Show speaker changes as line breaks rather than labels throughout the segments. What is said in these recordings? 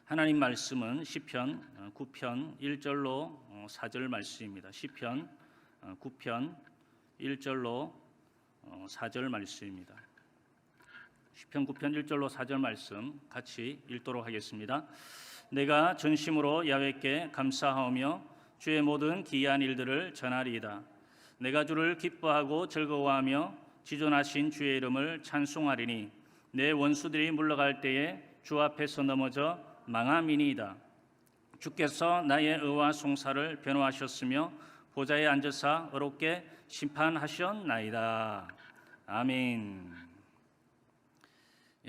하나님 말씀은 시편 9편 1절로 4절 말씀입니다. 시편 9편 1절로 4절 말씀입니다. 시편 9편 1절로 4절 말씀 같이 읽도록 하겠습니다. 내가 전심으로 야훼께 감사하오며 주의 모든 기이한 일들을 전하리이다. 내가 주를 기뻐하고 즐거워하며 지존하신 주의 이름을 찬송하리니 내 원수들이 물러갈 때에 주 앞에서 넘어져 망함이니이다. 주께서 나의 의와 송사를 변호하셨으며 보좌에 앉으사 의롭게 심판하셨나이다. 아멘.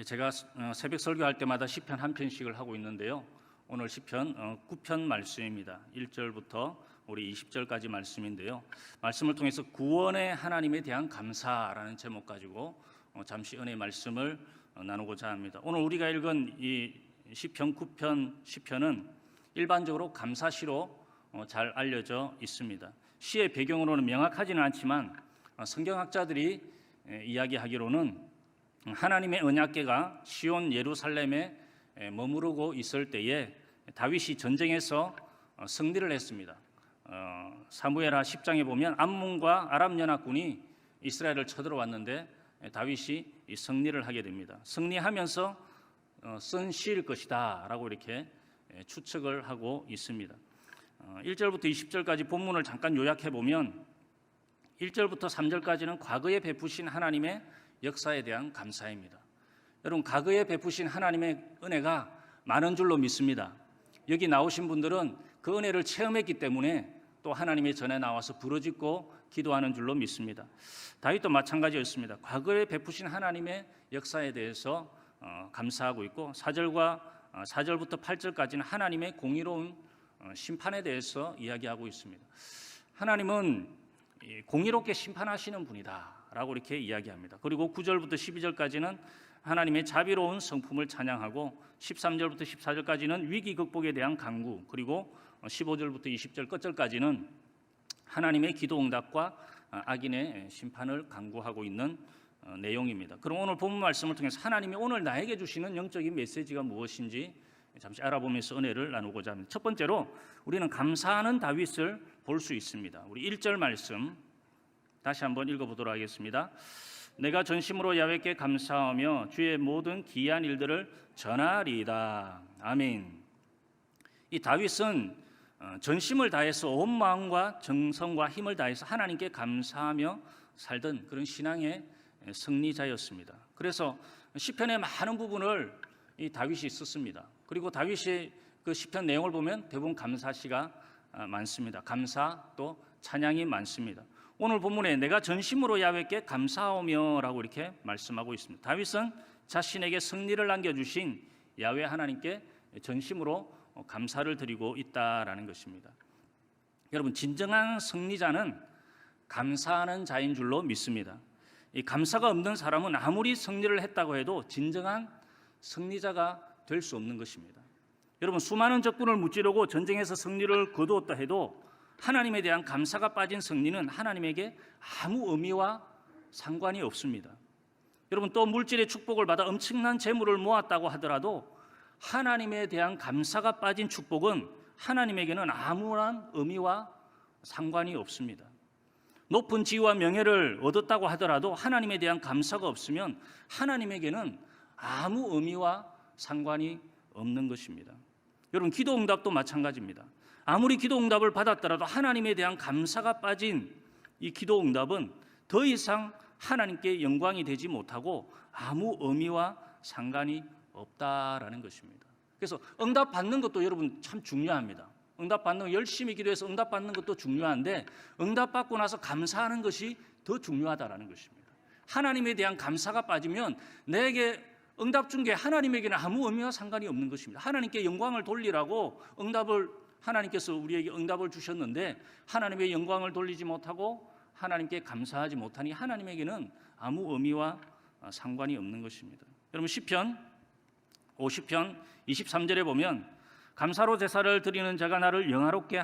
제가 새벽 설교할 때마다 시편 한 편씩을 하고 있는데요. 오늘 시편 9편 말씀입니다. 1절부터 우리 20절까지 말씀인데요. 말씀을 통해서 구원의 하나님에 대한 감사라는 제목 가지고 잠시 은혜의 말씀을 나누고자 합니다. 오늘 우리가 읽은 이 시편 9편 시편은 일반적으로 감사시로 잘 알려져 있습니다. 시의 배경으로는 명확하지는 않지만 성경학자들이 이야기하기로는 하나님의 언약궤가 시온 예루살렘에 머무르고 있을 때에 다윗이 전쟁에서 승리를 했습니다. 사무엘하 10장에 보면 암몬과 아람 연합군이 이스라엘을 쳐들어왔는데 다윗이 승리를 하게 됩니다. 승리하면서 쓴 시일 것이다 라고 이렇게 추측을 하고 있습니다. 1절부터 20절까지 본문을 잠깐 요약해 보면 1절부터 3절까지는 과거에 베푸신 하나님의 역사에 대한 감사입니다. 여러분, 과거에 베푸신 하나님의 은혜가 많은 줄로 믿습니다. 여기 나오신 분들은 그 은혜를 체험했기 때문에 또 하나님의 전에 나와서 부르짖고 기도하는 줄로 믿습니다. 다윗도 마찬가지였습니다. 과거에 베푸신 하나님의 역사에 대해서 감사하고 있고 4절부터 8절까지는 하나님의 공의로운 심판에 대해서 이야기하고 있습니다. 하나님은 공의롭게 심판하시는 분이다 라고 이렇게 이야기합니다. 그리고 9절부터 12절까지는 하나님의 자비로운 성품을 찬양하고 13절부터 14절까지는 위기 극복에 대한 간구, 그리고 15절부터 20절 끝절까지는 하나님의 기도 응답과 악인의 심판을 간구하고 있는 내용입니다. 그럼 오늘 본문 말씀을 통해서 하나님이 오늘 나에게 주시는 영적인 메시지가 무엇인지 잠시 알아보면서 은혜를 나누고자 합니다. 첫 번째로 우리는 감사하는 다윗을 볼 수 있습니다. 우리 1절 말씀 다시 한번 읽어보도록 하겠습니다. 내가 전심으로 야훼께 감사하며 주의 모든 기이한 일들을 전하리이다. 아멘. 이 다윗은 전심을 다해서 온 마음과 정성과 힘을 다해서 하나님께 감사하며 살던 그런 신앙의 승리자였습니다. 그래서 시편의 많은 부분을 이 다윗이 썼습니다. 그리고 다윗의 그 시편 내용을 보면 대부분 감사시가 많습니다. 감사 또 찬양이 많습니다. 오늘 본문에 내가 전심으로 야훼께 감사하오며라고 이렇게 말씀하고 있습니다. 다윗은 자신에게 승리를 안겨주신 야훼 하나님께 전심으로 감사를 드리고 있다라는 것입니다. 여러분, 진정한 승리자는 감사하는 자인 줄로 믿습니다. 이 감사가 없는 사람은 아무리 승리를 했다고 해도 진정한 승리자가 될 수 없는 것입니다. 여러분, 수많은 적군을 무찌르고 전쟁에서 승리를 거두었다 해도 하나님에 대한 감사가 빠진 승리는 하나님에게 아무 의미와 상관이 없습니다. 여러분, 또 물질의 축복을 받아 엄청난 재물을 모았다고 하더라도 하나님에 대한 감사가 빠진 축복은 하나님에게는 아무런 의미와 상관이 없습니다. 높은 지위와 명예를 얻었다고 하더라도 하나님에 대한 감사가 없으면 하나님에게는 아무 의미와 상관이 없는 것입니다. 여러분, 기도 응답도 마찬가지입니다. 아무리 기도 응답을 받았더라도 하나님에 대한 감사가 빠진 이 기도 응답은 더 이상 하나님께 영광이 되지 못하고 아무 의미와 상관이 없다라는 것입니다. 그래서 응답 받는 것도 여러분 참 중요합니다. 응답 받는 거, 열심히 기도해서 응답 받는 것도 중요한데 응답 받고 나서 감사하는 것이 더 중요하다라는 것입니다. 하나님에 대한 감사가 빠지면 내게 응답 준 게 하나님에게는 아무 의미와 상관이 없는 것입니다. 하나님께 영광을 돌리라고 하나님께서 우리에게 응답을 주셨는데 하나님의 영광을 돌리지 못하고 하나님께 감사하지 못하니 하나님에게는 아무 의미와 상관이 없는 것입니다. 여러분, 시편 50편 23절에 보면 감사로 제사를 드리는 자가 나를 영화롭게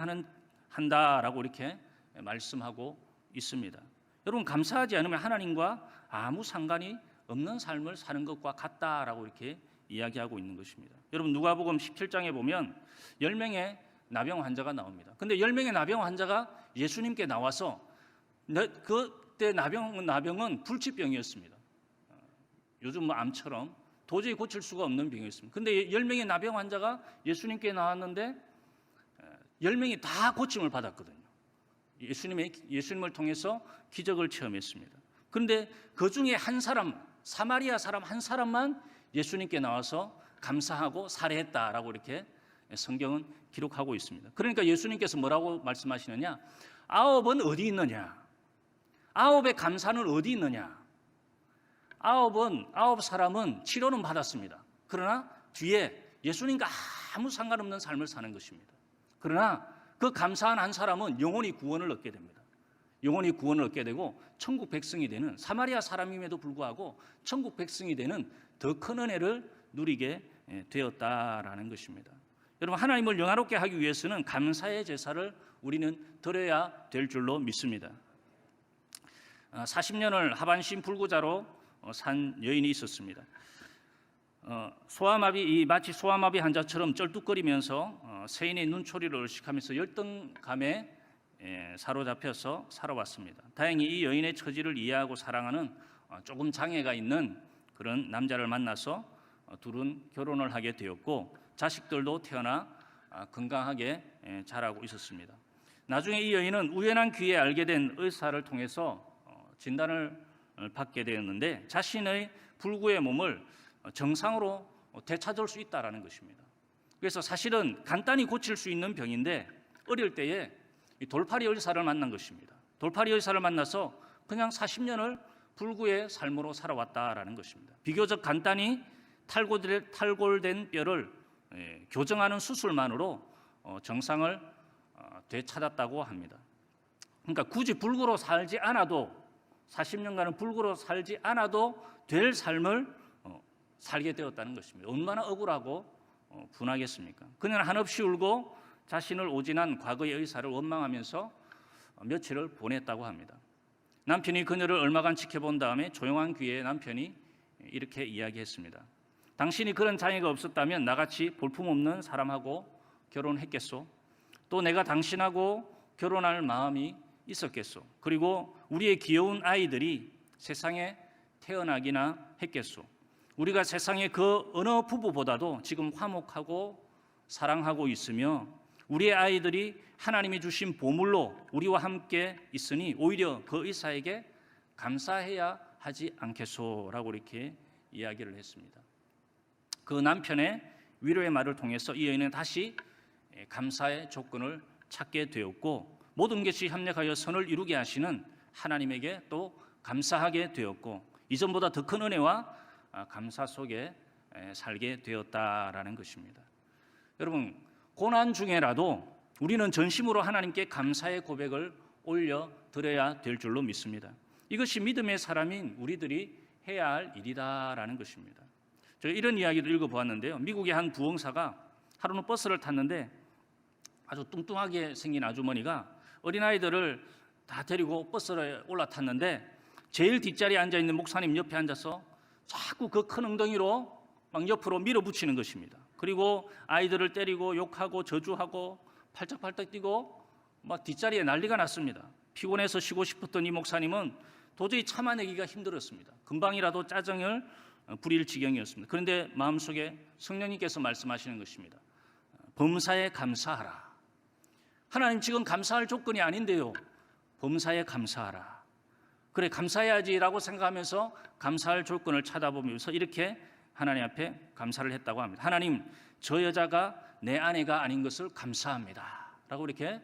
한다라고 이렇게 말씀하고 있습니다. 여러분, 감사하지 않으면 하나님과 아무 상관이 없는 삶을 사는 것과 같다라고 이렇게 이야기하고 있는 것입니다. 여러분 누가복음 17장에 보면 10명의 나병 환자가 나옵니다. 근데 10명의 나병 환자가 예수님께 나와서 그때 나병은 불치병이었습니다. 요즘 암처럼 도저히 고칠 수가 없는 병이었습니다. 근데 10명의 나병 환자가 예수님께 나왔는데 10명이 다 고침을 받았거든요. 예수님을 통해서 기적을 체험했습니다. 그런데 그 중에 한 사람, 사마리아 사람 한 사람만 예수님께 나와서 감사하고 살해했다라고 이렇게 성경은 기록하고 있습니다. 그러니까 예수님께서 뭐라고 말씀하시느냐? 9은 어디 있느냐? 9의 감사는 어디 있느냐? 9 사람은 치료는 받았습니다. 그러나 뒤에 예수님과 아무 상관없는 삶을 사는 것입니다. 그러나 그 감사한 한 사람은 영원히 구원을 얻게 됩니다. 영원히 구원을 얻게 되고 천국 백성이 되는, 사마리아 사람임에도 불구하고 천국 백성이 되는 더 큰 은혜를 누리게 되었다라는 것입니다. 여러분, 하나님을 영화롭게 하기 위해서는 감사의 제사를 우리는 드려야 될 줄로 믿습니다. 40년을 하반신 불구자로 산 여인이 있었습니다. 마치 소아마비 환자처럼 쩔뚝거리면서 세인의 눈초리를 의식하면서 열등감에 사로잡혀서 살아왔습니다. 다행히 이 여인의 처지를 이해하고 사랑하는 조금 장애가 있는 그런 남자를 만나서 둘은 결혼을 하게 되었고 자식들도 태어나 건강하게 자라고 있었습니다. 나중에 이 여인은 우연한 기회에 알게 된 의사를 통해서 진단을 받게 되었는데 자신의 불구의 몸을 정상으로 되찾을 수 있다라는 것입니다. 그래서 사실은 간단히 고칠 수 있는 병인데 어릴 때에 돌팔이 의사를 만난 것입니다. 돌팔이 의사를 만나서 그냥 40년을 불구의 삶으로 살아왔다라는 것입니다. 비교적 간단히 탈골된 뼈를 교정하는 수술만으로 정상을 되찾았다고 합니다. 그러니까 굳이 불구로 살지 않아도 40년간은 불구로 살지 않아도 될 삶을 살게 되었다는 것입니다. 얼마나 억울하고 분하겠습니까? 그녀는 한없이 울고 자신을 오진한 과거의 의사를 원망하면서 며칠을 보냈다고 합니다. 남편이 그녀를 얼마간 지켜본 다음에 조용한 귀에 남편이 이렇게 이야기했습니다. 당신이 그런 장애가 없었다면 나같이 볼품없는 사람하고 결혼했겠소? 또 내가 당신하고 결혼할 마음이 있었겠소? 그리고 우리의 귀여운 아이들이 세상에 태어나기나 했겠소? 우리가 세상의 그 어느 부부보다도 지금 화목하고 사랑하고 있으며 우리의 아이들이 하나님이 주신 보물로 우리와 함께 있으니 오히려 그 의사에게 감사해야 하지 않겠소라고 이렇게 이야기를 했습니다. 그 남편의 위로의 말을 통해서 이 여인은 다시 감사의 조건을 찾게 되었고 모든 것이 협력하여 선을 이루게 하시는 하나님에게 또 감사하게 되었고 이전보다 더 큰 은혜와 감사 속에 살게 되었다라는 것입니다. 여러분, 고난 중에라도 우리는 전심으로 하나님께 감사의 고백을 올려드려야 될 줄로 믿습니다. 이것이 믿음의 사람인 우리들이 해야 할 일이다라는 것입니다. 제가 이런 이야기도 읽어보았는데요. 미국의 한 부흥사가 하루는 버스를 탔는데 아주 뚱뚱하게 생긴 아주머니가 어린아이들을 다 데리고 버스에 올라탔는데 제일 뒷자리에 앉아있는 목사님 옆에 앉아서 자꾸 그 큰 엉덩이로 막 옆으로 밀어붙이는 것입니다. 그리고 아이들을 때리고 욕하고 저주하고 팔짝팔짝 뛰고 막 뒷자리에 난리가 났습니다. 피곤해서 쉬고 싶었던 이 목사님은 도저히 참아내기가 힘들었습니다. 금방이라도 짜증을 부릴 지경이었습니다. 그런데 마음속에 성령님께서 말씀하시는 것입니다. 범사에 감사하라. 하나님 지금 감사할 조건이 아닌데요. 범사에 감사하라. 그래 감사해야지라고 생각하면서 감사할 조건을 찾아보면서 이렇게 하나님 앞에 감사를 했다고 합니다. 하나님, 저 여자가 내 아내가 아닌 것을 감사합니다 라고 이렇게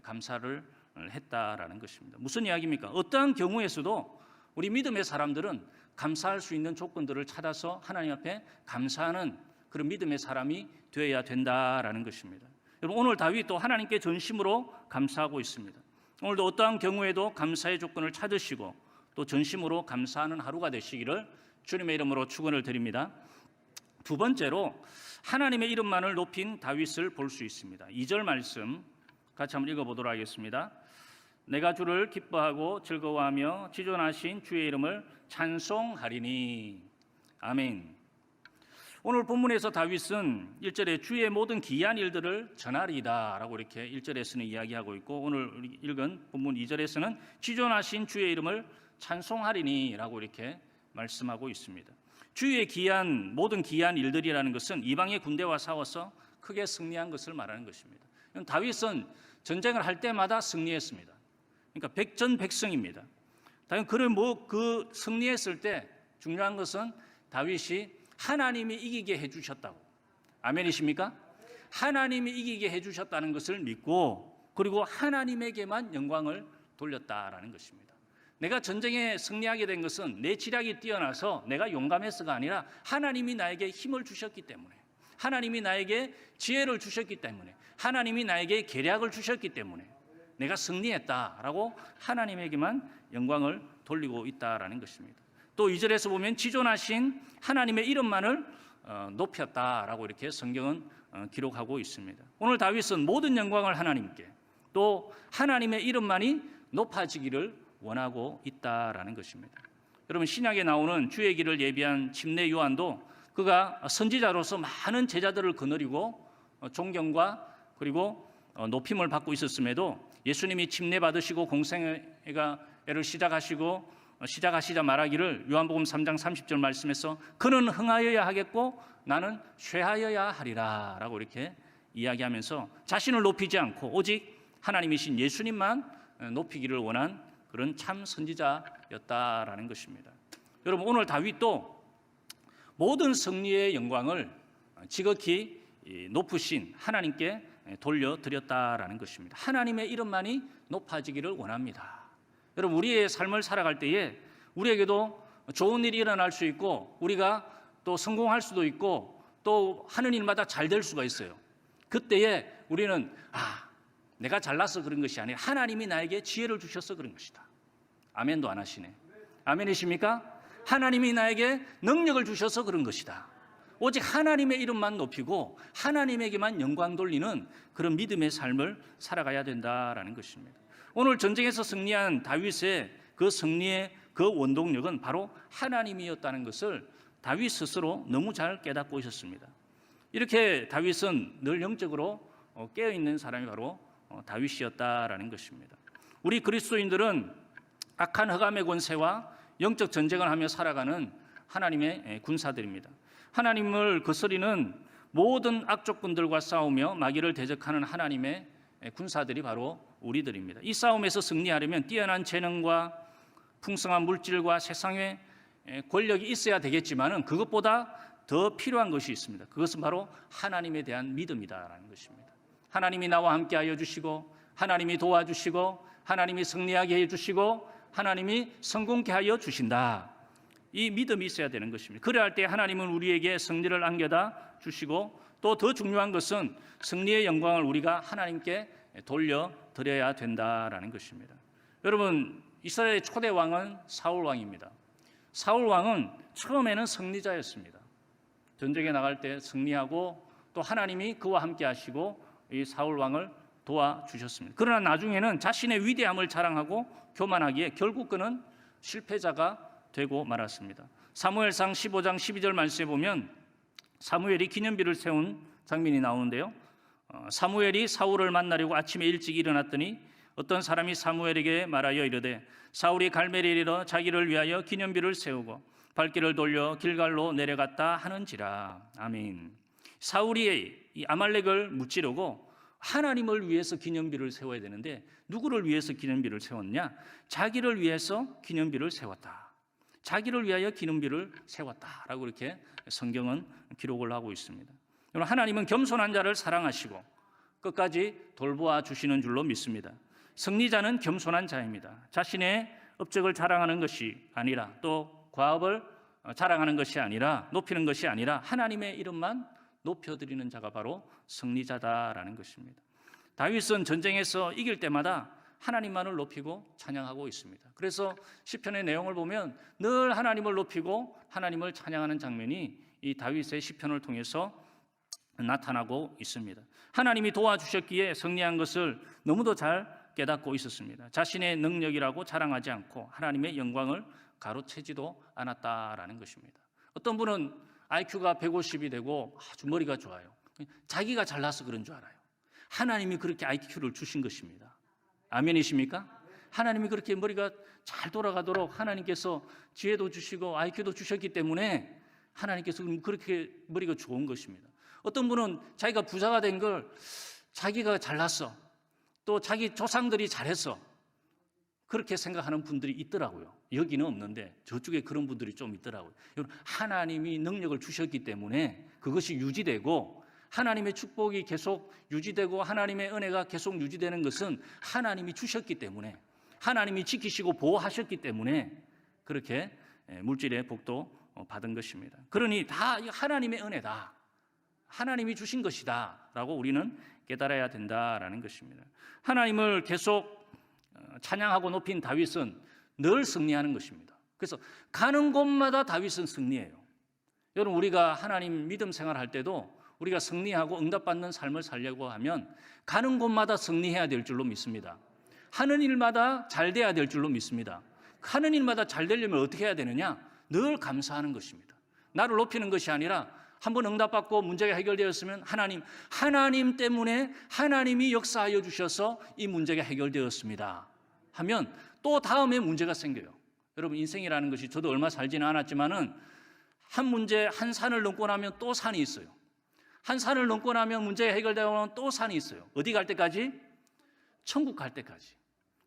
감사를 했다라는 것입니다. 무슨 이야기입니까? 어떠한 경우에서도 우리 믿음의 사람들은 감사할 수 있는 조건들을 찾아서 하나님 앞에 감사하는 그런 믿음의 사람이 되어야 된다라는 것입니다. 여러분, 오늘 다윗도 하나님께 전심으로 감사하고 있습니다. 오늘도 어떠한 경우에도 감사의 조건을 찾으시고 또 전심으로 감사하는 하루가 되시기를 주님의 이름으로 축원을 드립니다. 두 번째로 하나님의 이름만을 높인 다윗을 볼 수 있습니다. 2절 말씀 같이 한번 읽어보도록 하겠습니다. 내가 주를 기뻐하고 즐거워하며 지존하신 주의 이름을 찬송하리니. 아멘. 오늘 본문에서 다윗은 1절에 주의 모든 기이한 일들을 전하리이다라고 이렇게 1절에서는 이야기하고 있고, 오늘 읽은 본문 2절에서는 지존하신 주의 이름을 찬송하리니라고 이렇게 말씀하고 있습니다. 주의 모든 기이한 일들이라는 것은 이방의 군대와 싸워서 크게 승리한 것을 말하는 것입니다. 다윗은 전쟁을 할 때마다 승리했습니다. 그러니까 백전백승입니다. 그 승리했을 때 중요한 것은 다윗이 하나님이 이기게 해주셨다고. 아멘이십니까? 하나님이 이기게 해주셨다는 것을 믿고, 그리고 하나님에게만 영광을 돌렸다라는 것입니다. 내가 전쟁에 승리하게 된 것은 내 지략이 뛰어나서 내가 용감해서가 아니라 하나님이 나에게 힘을 주셨기 때문에, 하나님이 나에게 지혜를 주셨기 때문에, 하나님이 나에게 계략을 주셨기 때문에 내가 승리했다라고 하나님에게만 영광을 돌리고 있다라는 것입니다. 또 2절에서 보면 지존하신 하나님의 이름만을 높였다라고 이렇게 성경은 기록하고 있습니다. 오늘 다윗은 모든 영광을 하나님께, 또 하나님의 이름만이 높아지기를 원하고 있다라는 것입니다. 여러분, 신약에 나오는 주의 길을 예비한 침례 요한도 그가 선지자로서 많은 제자들을 거느리고 존경과 그리고 높임을 받고 있었음에도 예수님이 침례 받으시고 공생애를 시작하시자 말하기를 요한복음 3장 30절 말씀에서 그는 흥하여야 하겠고 나는 쇠하여야 하리라 라고 이렇게 이야기하면서 자신을 높이지 않고 오직 하나님이신 예수님만 높이기를 원한 그런 참 선지자였다라는 것입니다. 여러분, 오늘 다윗도 모든 승리의 영광을 지극히 높으신 하나님께 돌려드렸다라는 것입니다. 하나님의 이름만이 높아지기를 원합니다. 여러분, 우리의 삶을 살아갈 때에 우리에게도 좋은 일이 일어날 수 있고 우리가 또 성공할 수도 있고 또 하는 일마다 잘 될 수가 있어요. 그때에 우리는 내가 잘나서 그런 것이 아니라 하나님이 나에게 지혜를 주셔서 그런 것이다. 아멘도 안 하시네. 아멘이십니까? 하나님이 나에게 능력을 주셔서 그런 것이다. 오직 하나님의 이름만 높이고 하나님에게만 영광 돌리는 그런 믿음의 삶을 살아가야 된다라는 것입니다. 오늘 전쟁에서 승리한 다윗의 그 승리의 그 원동력은 바로 하나님이었다는 것을 다윗 스스로 너무 잘 깨닫고 있었습니다. 이렇게 다윗은 늘 영적으로 깨어있는 사람이 바로 다윗이었다라는 것입니다. 우리 그리스도인들은 악한 흑암의 권세와 영적 전쟁을 하며 살아가는 하나님의 군사들입니다. 하나님을 거스리는 모든 악족군들과 싸우며 마귀를 대적하는 하나님의 군사들이 바로 우리들입니다. 이 싸움에서 승리하려면 뛰어난 재능과 풍성한 물질과 세상의 권력이 있어야 되겠지만 그것보다 더 필요한 것이 있습니다. 그것은 바로 하나님에 대한 믿음이다라는 것입니다. 하나님이 나와 함께하여 주시고 하나님이 도와주시고 하나님이 승리하게 해주시고 하나님이 성공케 하여 주신다. 이 믿음이 있어야 되는 것입니다. 그래야 할 때 하나님은 우리에게 승리를 안겨다 주시고 또 더 중요한 것은 승리의 영광을 우리가 하나님께 돌려드려야 된다라는 것입니다. 여러분, 이스라엘의 초대 왕은 사울 왕입니다. 사울 왕은 처음에는 승리자였습니다. 전쟁에 나갈 때 승리하고 또 하나님이 그와 함께 하시고 이 사울 왕을 도와주셨습니다. 그러나 나중에는 자신의 위대함을 자랑하고 교만하기에 결국 그는 실패자가 되고 말았습니다. 사무엘상 15장 12절 말씀에 보면 사무엘이 기념비를 세운 장면이 나오는데요. 사무엘이 사울을 만나려고 아침에 일찍 일어났더니 어떤 사람이 사무엘에게 말하여 이르되 사울이 갈멜에 이르러 자기를 위하여 기념비를 세우고 발길을 돌려 길갈로 내려갔다 하는지라. 아멘. 사울이 이 아말렉을 무찌르고 하나님을 위해서 기념비를 세워야 되는데 누구를 위해서 기념비를 세웠냐? 자기를 위해서 기념비를 세웠다. 자기를 위하여 기념비를 세웠다라고 이렇게 성경은 기록을 하고 있습니다. 하나님은 겸손한 자를 사랑하시고 끝까지 돌보아 주시는 줄로 믿습니다. 승리자는 겸손한 자입니다. 자신의 업적을 자랑하는 것이 아니라 또 과업을 자랑하는 것이 아니라 높이는 것이 아니라 하나님의 이름만 높여드리는 자가 바로 승리자다라는 것입니다. 다윗은 전쟁에서 이길 때마다 하나님만을 높이고 찬양하고 있습니다. 그래서 시편의 내용을 보면 늘 하나님을 높이고 하나님을 찬양하는 장면이 이 다윗의 시편을 통해서 나타나고 있습니다. 하나님이 도와주셨기에 승리한 것을 너무도 잘 깨닫고 있었습니다. 자신의 능력이라고 자랑하지 않고 하나님의 영광을 가로채지도 않았다라는 것입니다. 어떤 분은 IQ가 150이 되고 아주 머리가 좋아요. 자기가 잘나서 그런 줄 알아요. 하나님이 그렇게 IQ를 주신 것입니다. 아멘이십니까? 하나님이 그렇게 머리가 잘 돌아가도록 하나님께서 지혜도 주시고 IQ도 주셨기 때문에 하나님께서 그렇게 머리가 좋은 것입니다. 어떤 분은 자기가 부자가 된 걸 자기가 잘났어, 또 자기 조상들이 잘했어, 그렇게 생각하는 분들이 있더라고요. 여기는 없는데 저쪽에 그런 분들이 좀 있더라고요. 하나님이 능력을 주셨기 때문에 그것이 유지되고 하나님의 축복이 계속 유지되고 하나님의 은혜가 계속 유지되는 것은 하나님이 주셨기 때문에, 하나님이 지키시고 보호하셨기 때문에 그렇게 물질의 복도 받은 것입니다. 그러니 다 하나님의 은혜다, 하나님이 주신 것이다 라고 우리는 깨달아야 된다라는 것입니다. 하나님을 계속 찬양하고 높인 다윗은 늘 승리하는 것입니다. 그래서 가는 곳마다 다윗은 승리해요. 여러분, 우리가 하나님 믿음 생활할 때도 우리가 승리하고 응답받는 삶을 살려고 하면 가는 곳마다 승리해야 될 줄로 믿습니다. 하는 일마다 잘 돼야 될 줄로 믿습니다. 하는 일마다 잘 되려면 어떻게 해야 되느냐? 늘 감사하는 것입니다. 나를 높이는 것이 아니라 한번 응답받고 문제가 해결되었으면 하나님 때문에 하나님이 역사하여 주셔서 이 문제가 해결되었습니다 하면 또 다음에 문제가 생겨요. 여러분, 인생이라는 것이 저도 얼마 살지는 않았지만은 한 문제, 한 산을 넘고 나면 또 산이 있어요. 한 산을 넘고 나면 문제가 해결되고 나면 또 산이 있어요. 어디 갈 때까지? 천국 갈 때까지.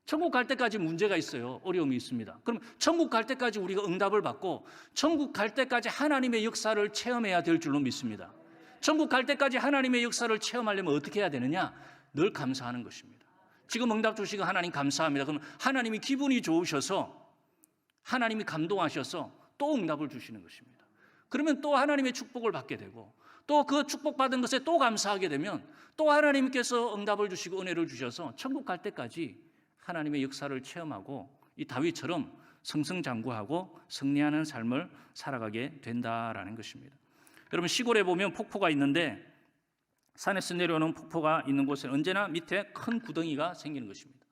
천국 갈 때까지 문제가 있어요. 어려움이 있습니다. 그럼 천국 갈 때까지 우리가 응답을 받고 천국 갈 때까지 하나님의 역사를 체험해야 될 줄로 믿습니다. 천국 갈 때까지 하나님의 역사를 체험하려면 어떻게 해야 되느냐? 늘 감사하는 것입니다. 지금 응답 주시고 하나님 감사합니다. 그럼 하나님이 기분이 좋으셔서, 하나님이 감동하셔서 또 응답을 주시는 것입니다. 그러면 또 하나님의 축복을 받게 되고, 또 그 축복받은 것에 또 감사하게 되면 또 하나님께서 응답을 주시고 은혜를 주셔서 천국 갈 때까지 하나님의 역사를 체험하고 이 다윗처럼 승승장구하고 승리하는 삶을 살아가게 된다라는 것입니다. 여러분, 시골에 보면 폭포가 있는데 산에서 내려오는 폭포가 있는 곳에는 언제나 밑에 큰 구덩이가 생기는 것입니다.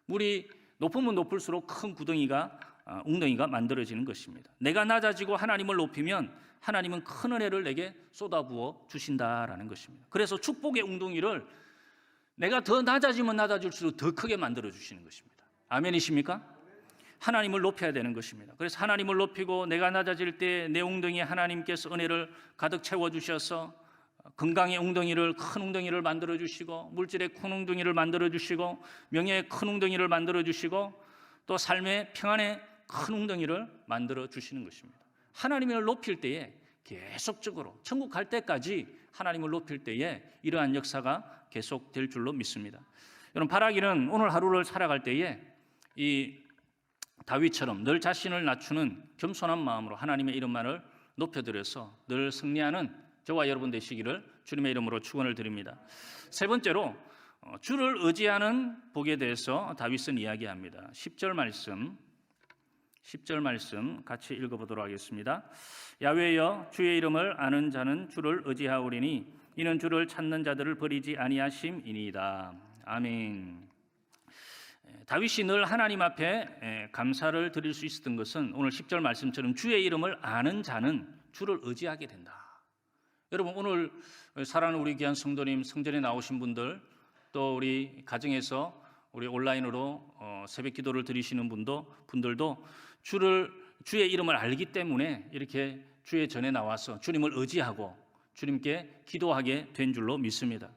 물이 높으면 높을수록 큰 구덩이가, 웅덩이가 만들어지는 것입니다. 내가 낮아지고 하나님을 높이면 하나님은 큰 은혜를 내게 쏟아부어 주신다라는 것입니다. 그래서 축복의 웅덩이를 내가 더 낮아지면 낮아질수록 더 크게 만들어 주시는 것입니다. 아멘이십니까? 하나님을 높여야 되는 것입니다. 그래서 하나님을 높이고 내가 낮아질 때 내 웅덩이에 하나님께서 은혜를 가득 채워주셔서 건강의 웅덩이를, 큰 웅덩이를 만들어 주시고, 물질의 큰 웅덩이를 만들어 주시고, 명예의 큰 웅덩이를 만들어 주시고, 또 삶의 평안의 큰 웅덩이를 만들어 주시는 것입니다. 하나님을 높일 때에 계속적으로 천국 갈 때까지 하나님을 높일 때에 이러한 역사가 계속될 줄로 믿습니다. 여러분, 바라기는 오늘 하루를 살아갈 때에 이 다윗처럼 늘 자신을 낮추는 겸손한 마음으로 하나님의 이름만을 높여드려서 늘 승리하는 저와 여러분 되시기를 주님의 이름으로 축원을 드립니다. 세 번째로 주를 의지하는 복에 대해서 다윗은 이야기합니다. 10절 말씀 같이 읽어보도록 하겠습니다. 야훼여, 주의 이름을 아는 자는 주를 의지하오리니 이는 주를 찾는 자들을 버리지 아니하심이니이다. 아멘. 다윗이 늘 하나님 앞에 감사를 드릴 수 있었던 것은 오늘 10절 말씀처럼 주의 이름을 아는 자는 주를 의지하게 된다. 여러분, 오늘 사랑하는 우리 귀한 성도님, 성전에 나오신 분들, 또 우리 가정에서 우리 온라인으로 새벽 기도를 드리시는 분들도 주의 이름을 알기 때문에 이렇게 주의 전에 나와서 주님을 의지하고 주님께 기도하게 된 줄로 믿습니다.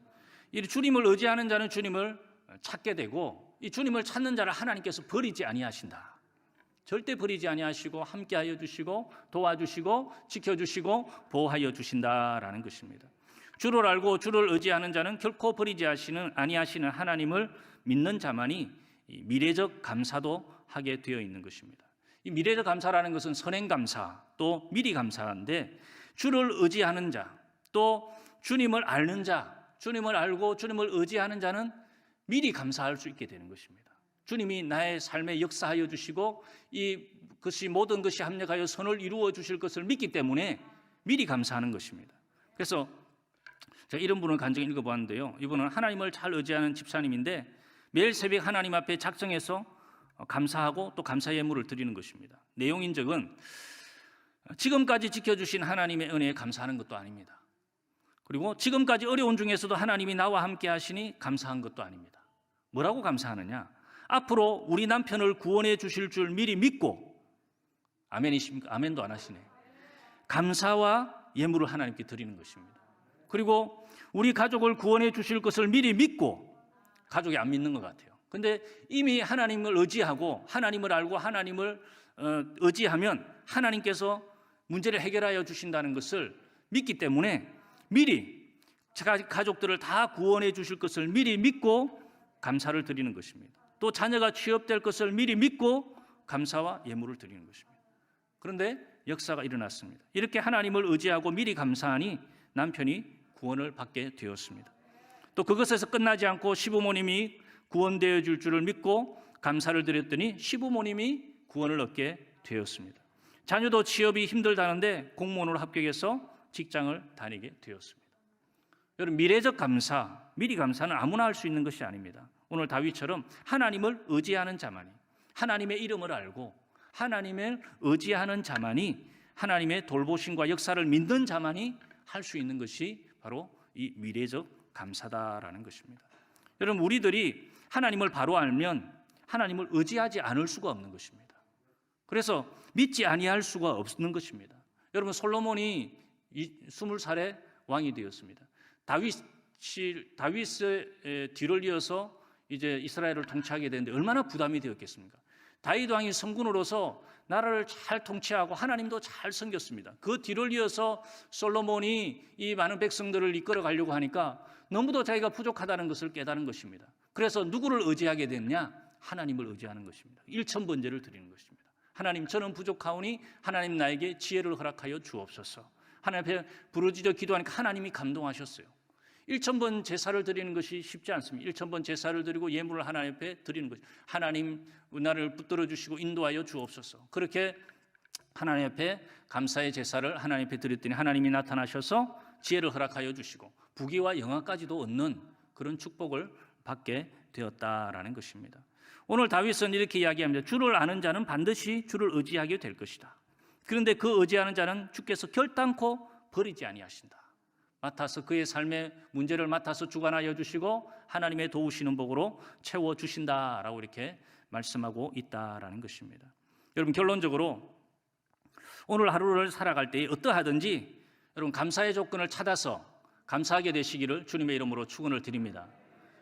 이 주님을 의지하는 자는 주님을 찾게 되고, 이 주님을 찾는 자를 하나님께서 버리지 아니하신다. 절대 버리지 아니하시고 함께하여 주시고 도와주시고 지켜주시고 보호하여 주신다라는 것입니다. 주를 알고 주를 의지하는 자는 결코 버리지 아니하시는 하나님을 믿는 자만이 미래적 감사도 하게 되어 있는 것입니다. 이 미래적 감사라는 것은 선행 감사, 또 미리 감사인데, 주를 의지하는 자, 또 주님을 아는 자, 주님을 알고 주님을 의지하는 자는 미리 감사할 수 있게 되는 것입니다. 주님이 나의 삶에 역사하여 주시고 이것이 모든 것이 합력하여 선을 이루어 주실 것을 믿기 때문에 미리 감사하는 것입니다. 그래서 제가 이런 분을 간증 읽어보았는데요. 이분은 하나님을 잘 의지하는 집사님인데 매일 새벽 하나님 앞에 작정해서 감사하고 또 감사 예물을 드리는 것입니다. 내용인적은 지금까지 지켜주신 하나님의 은혜에 감사하는 것도 아닙니다. 그리고 지금까지 어려운 중에서도 하나님이 나와 함께 하시니 감사한 것도 아닙니다. 뭐라고 감사하느냐? 앞으로 우리 남편을 구원해 주실 줄 미리 믿고, 아멘이십니까? 아멘도 안 하시네. 감사와 예물을 하나님께 드리는 것입니다. 그리고 우리 가족을 구원해 주실 것을 미리 믿고, 가족이 안 믿는 것 같아요. 근데 이미 하나님을 의지하고 하나님을 알고 하나님을 의지하면 하나님께서 문제를 해결하여 주신다는 것을 믿기 때문에 미리 가족들을 다 구원해 주실 것을 미리 믿고 감사를 드리는 것입니다. 또 자녀가 취업될 것을 미리 믿고 감사와 예물을 드리는 것입니다. 그런데 역사가 일어났습니다. 이렇게 하나님을 의지하고 미리 감사하니 남편이 구원을 받게 되었습니다. 또 그것에서 끝나지 않고 시부모님이 구원되어 줄 줄을 믿고 감사를 드렸더니 시부모님이 구원을 얻게 되었습니다. 자녀도 취업이 힘들다는데 공무원으로 합격해서 직장을 다니게 되었습니다. 여러분, 미래적 감사, 미리 감사는 아무나 할 수 있는 것이 아닙니다. 오늘 다윗처럼 하나님을 의지하는 자만이, 하나님의 이름을 알고 하나님을 의지하는 자만이, 하나님의 돌보심과 역사를 믿는 자만이 할 수 있는 것이 바로 이 미래적 감사다라는 것입니다. 여러분, 우리들이 하나님을 바로 알면 하나님을 의지하지 않을 수가 없는 것입니다. 그래서 믿지 아니할 수가 없는 것입니다. 여러분, 솔로몬이 20살에 왕이 되었습니다. 다윗의 뒤를 이어서 이제 이스라엘을 통치하게 되는데 얼마나 부담이 되었겠습니까? 다윗 왕이 성군으로서 나라를 잘 통치하고 하나님도 잘 섬겼습니다. 그 뒤를 이어서 솔로몬이 이 많은 백성들을 이끌어 가려고 하니까 너무도 자기가 부족하다는 것을 깨달은 것입니다. 그래서 누구를 의지하게 됐냐? 하나님을 의지하는 것입니다. 일천번제를 드리는 것입니다. 하나님, 저는 부족하오니 하나님 나에게 지혜를 허락하여 주옵소서. 하나님 앞에 부르짖어 기도하니까 하나님이 감동하셨어요. 1000번 제사를 드리는 것이 쉽지 않습니다. 1000번 제사를 드리고 예물을 하나님 앞에 드리는 것이, 하나님 나를 붙들어 주시고 인도하여 주옵소서. 그렇게 하나님 앞에 감사의 제사를 하나님 앞에 드렸더니 하나님이 나타나셔서 지혜를 허락하여 주시고 부귀와 영화까지도 얻는 그런 축복을 받게 되었다라는 것입니다. 오늘 다윗은 이렇게 이야기합니다. 주를 아는 자는 반드시 주를 의지하게 될 것이다. 그런데 그 의지하는 자는 주께서 결단코 버리지 아니하신다. 맡아서 그의 삶의 문제를 맡아서 주관하여 주시고 하나님의 도우시는 복으로 채워주신다라고 이렇게 말씀하고 있다라는 것입니다. 여러분, 결론적으로 오늘 하루를 살아갈 때 어떠하든지 여러분 감사의 조건을 찾아서 감사하게 되시기를 주님의 이름으로 축원을 드립니다.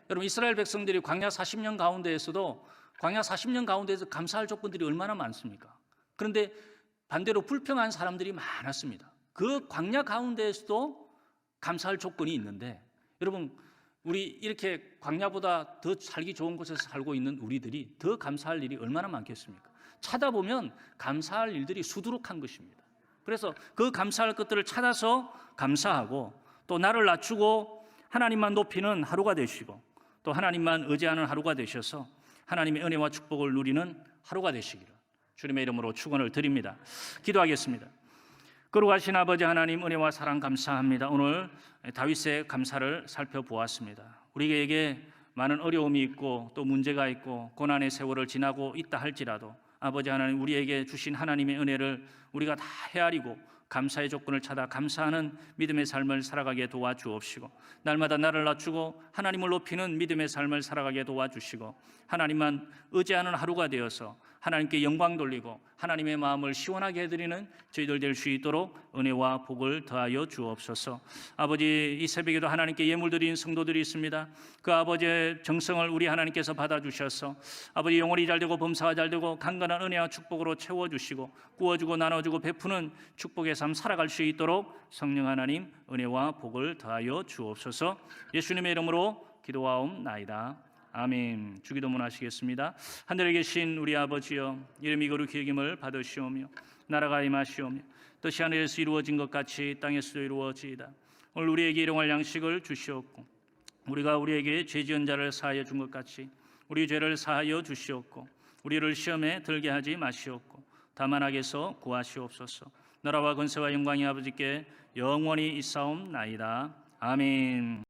여러분, 이스라엘 백성들이 광야 40년 가운데에서도 광야 40년 가운데에서 감사할 조건들이 얼마나 많습니까? 그런데 반대로 불평한 사람들이 많았습니다. 그 광야 가운데에서도 감사할 조건이 있는데, 여러분, 우리 이렇게 광야보다 더 살기 좋은 곳에서 살고 있는 우리들이 더 감사할 일이 얼마나 많겠습니까? 찾아보면 감사할 일들이 수두룩한 것입니다. 그래서 그 감사할 것들을 찾아서 감사하고 또 나를 낮추고 하나님만 높이는 하루가 되시고 또 하나님만 의지하는 하루가 되셔서 하나님의 은혜와 축복을 누리는 하루가 되시기를 주님의 이름으로 축원을 드립니다. 기도하겠습니다. 거룩하신 아버지 하나님, 은혜와 사랑 감사합니다. 오늘 다윗의 감사를 살펴보았습니다. 우리에게 많은 어려움이 있고 또 문제가 있고 고난의 세월을 지나고 있다 할지라도 아버지 하나님, 우리에게 주신 하나님의 은혜를 우리가 다 헤아리고 감사의 조건을 찾아 감사하는 믿음의 삶을 살아가게 도와주옵시고 날마다 나를 낮추고 하나님을 높이는 믿음의 삶을 살아가게 도와주시고 하나님만 의지하는 하루가 되어서 하나님께 영광 돌리고 하나님의 마음을 시원하게 해드리는 저희들 될 수 있도록 은혜와 복을 더하여 주옵소서. 아버지, 이 새벽에도 하나님께 예물 드린 성도들이 있습니다. 그 아버지의 정성을 우리 하나님께서 받아주셔서 아버지 영혼이 잘되고 범사가 잘되고 강건한 은혜와 축복으로 채워주시고 구워주고 나눠주고 베푸는 축복의 삶 살아갈 수 있도록 성령 하나님 은혜와 복을 더하여 주옵소서. 예수님의 이름으로 기도하옵나이다. 아멘. 주기도문 하시겠습니다. 하늘에 계신 우리 아버지여, 이름이 거룩히 여김을 받으시오며 나라가 임하시오며 뜻이 하늘에서 이루어진 것 같이 땅에서도 이루어지이다. 오늘 우리에게 일용할 양식을 주시옵고 우리가 우리에게 죄 지은 자를 사하여 준 것 같이 우리 죄를 사하여 주시옵고 우리를 시험에 들게 하지 마시옵고 다만 악에서 구하시옵소서. 나라와 권세와 영광이 아버지께 영원히 있사옵나이다. 아멘.